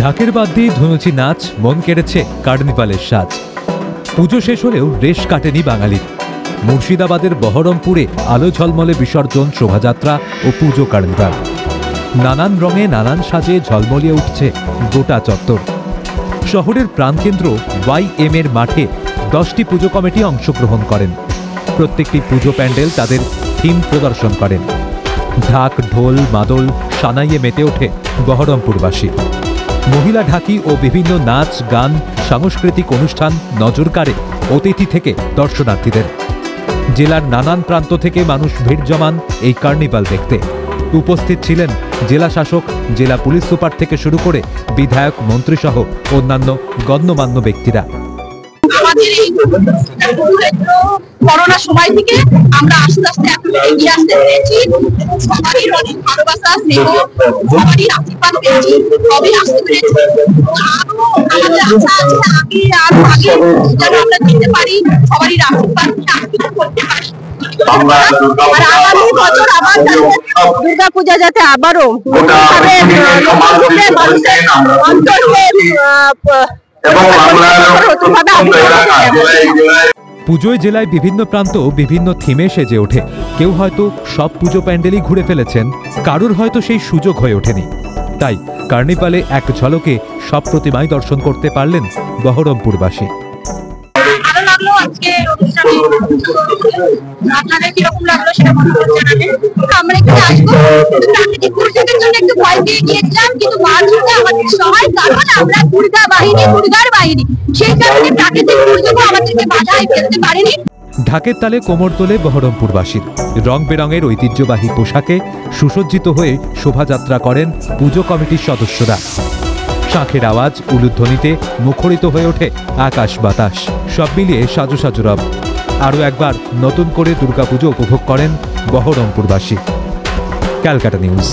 ঢাকের বাদ দিয়ে ধুনুচি নাচ মন কেড়েছে কার্নিভালের সাজ। পুজো শেষ হলেও রেশ কাটেনি বাঙালির। মুর্শিদাবাদের বহরমপুরে আলো ঝলমলে বিসর্জন শোভাযাত্রা ও পুজো কার্নিভাল। নানান রঙে নানান সাজে ঝলমলিয়ে উঠছে গোটা চত্বর। শহরের প্রাণকেন্দ্র YM এর মাঠে 10টি পুজো কমিটি অংশগ্রহণ করেন। প্রত্যেকটি পুজো প্যান্ডেল তাদের থিম প্রদর্শন করেন। ঢাক, ঢোল, মাদল, সানাইয়ে মেতে ওঠে বহরমপুরবাসী। মহিলা ঢাকি ও বিভিন্ন নাচ, গান, সাংস্কৃতিক অনুষ্ঠান নজর কাড়ে অতিথি থেকে দর্শনার্থীদের। জেলার নানান প্রান্ত থেকে মানুষ ভিড় জমান এই কার্নিভাল দেখতে। উপস্থিত ছিলেন জেলা শাসক, জেলা পুলিশ সুপার থেকে শুরু করে বিধায়ক, মন্ত্রী সহ অন্যান্য গণ্যমান্য ব্যক্তিরা। আমাদের এই করোনা সময় থেকে আমরা আস্তে আস্তে এখন এগিয়ে আসতে পেরেছি। সবারই অনেক ভালোবাসা, স্নেহ, সবারই আশীর্বাদ পেয়েছি, তবে আসতে পেরেছি। আরো আমাদের আশা আছে আগে যেন আমরা যেতে পারি, সবারই আশীর্বাদ করতে পারি। আগামী বছর আবার দুর্গা পূজা যাতে আবারও মানুষের অন্তরে পুজোয় জেলায় বিভিন্ন প্রান্ত বিভিন্ন থিমে সেজে ওঠে। কেউ হয়তো সব পুজো প্যান্ডেলই ঘুরে ফেলেছেন, কারুর হয়তো সেই সুযোগ হয়ে ওঠেনি। তাই কার্নিভালে এক ঝলকে সব প্রতিমাই দর্শন করতে পারলেন বহরমপুরবাসী। ভালো লাগলো আজকে অনুষ্ঠানে। আপনাদের কিরকম লাগলো সেটা মতামত জানাবেন। আমরা এখানে আসবো প্রাকৃতিক দুর্যোগের জন্য একটু ভয় পেয়ে গিয়েছিলাম, কিন্তু মা দুর্গা আমাদের সহায়, কারণ আমরা দুর্গার বাহিনী, সেই কারণে প্রাকৃতিক দুর্যোগ আমাদেরকে বাধায় ফেলতে পারেনি। ঢাকের তালে কোমর তোলে বহরমপুরবাসীর। রং বেরঙের ঐতিহ্যবাহী পোশাকে সুসজ্জিত হয়ে শোভাযাত্রা করেন পুজো কমিটির সদস্যরা। শাঁখের আওয়াজ, উলুধ্বনিতে মুখরিত হয়ে ওঠে আকাশ বাতাস। সব মিলিয়ে সাজু সাজু রব। আরও একবার নতুন করে দুর্গাপুজো উপভোগ করেন বহরমপুরবাসী। ক্যালকাটা নিউজ।